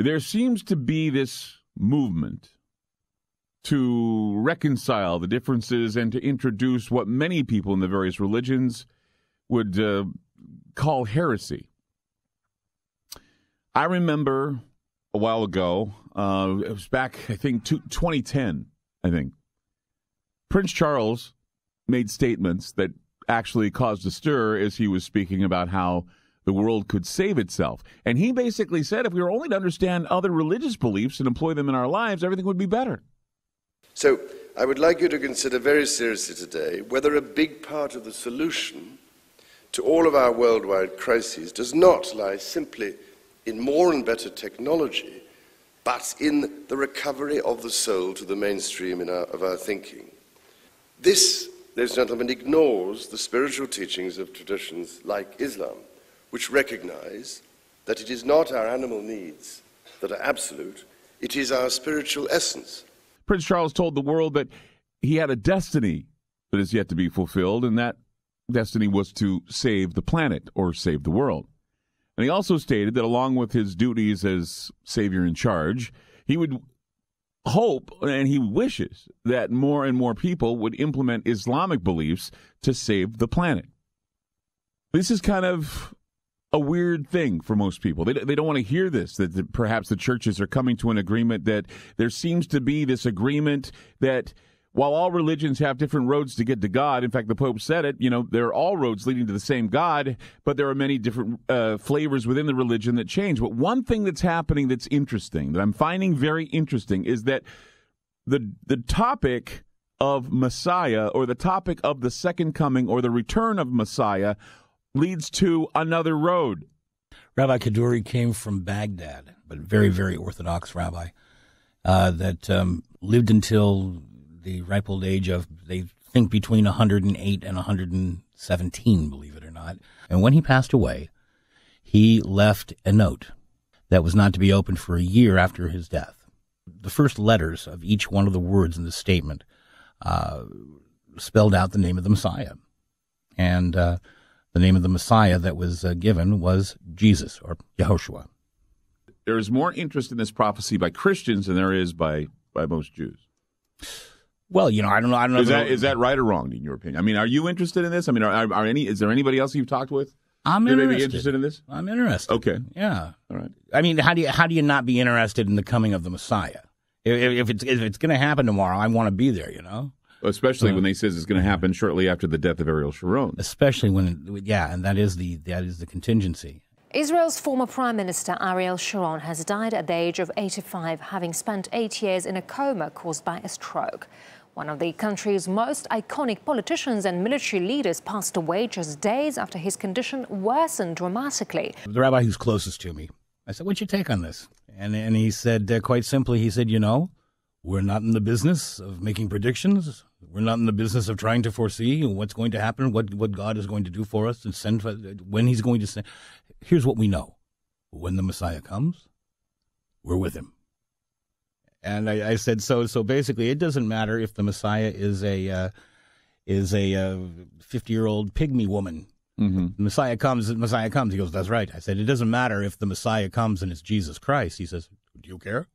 There seems to be this movement to reconcile the differences and to introduce what many people in the various religions would call heresy. I remember a while ago, it was back, I think, 2010, I think. Prince Charles made statements that actually caused a stir as he was speaking about how the world could save itself. And he basically said if we were only to understand other religious beliefs and employ them in our lives, everything would be better. So I would like you to consider very seriously today whether a big part of the solution to all of our worldwide crises does not lie simply in more and better technology, but in the recovery of the soul to the mainstream of our thinking. This, ladies and gentlemen, ignores the spiritual teachings of traditions like Islam, which recognize that it is not our animal needs that are absolute, it is our spiritual essence. Prince Charles told the world that he had a destiny that is yet to be fulfilled, and that destiny was to save the planet or save the world. And he also stated that along with his duties as savior in charge, he would hope and he wishes that more and more people would implement Islamic beliefs to save the planet. This is kind of a weird thing for most people. They don't want to hear this, that perhaps the churches are coming to an agreement, that there seems to be this agreement that while all religions have different roads to get to God, in fact, the Pope said it, they're all roads leading to the same God, but there are many different flavors within the religion that change. But one thing that's happening that's interesting, that I'm finding very interesting, is that the topic of Messiah, or the topic of the second coming or the return of Messiah, leads to another road. Rabbi Kaduri came from Baghdad, but very, very Orthodox rabbi that lived until the ripe old age of, they think, between 108 and 117, believe it or not. And when he passed away, he left a note that was not to be opened for a year after his death. The first letters of each one of the words in the statement spelled out the name of the Messiah. And the name of the Messiah that was given was Jesus, or Yehoshua. There is more interest in this prophecy by Christians than there is by most Jews. Well, I don't know. Is that right or wrong in your opinion? I mean, are you interested in this? I mean, is there anybody else you've talked with? I'm interested in this. I'm interested. Okay. Yeah. All right. I mean, how do you not be interested in the coming of the Messiah? If it's going to happen tomorrow, I want to be there. Especially when they says it's going to happen shortly after the death of Ariel Sharon. Especially when, and that is the contingency. Israel's former Prime Minister Ariel Sharon has died at the age of 85, having spent 8 years in a coma caused by a stroke. One of the country's most iconic politicians and military leaders passed away just days after his condition worsened dramatically. The rabbi who's closest to me, I said, what's your take on this? And he said, quite simply, he said, we're not in the business of making predictions. We're not in the business of trying to foresee what's going to happen, what God is going to do for us, and when he's going to send. Here's what we know. When the Messiah comes, we're with him. And I said, so basically, it doesn't matter if the Messiah is a 50-year-old pygmy woman. Mm-hmm. The Messiah comes. He goes, that's right. I said, it doesn't matter if the Messiah comes and it's Jesus Christ. He says, do you care?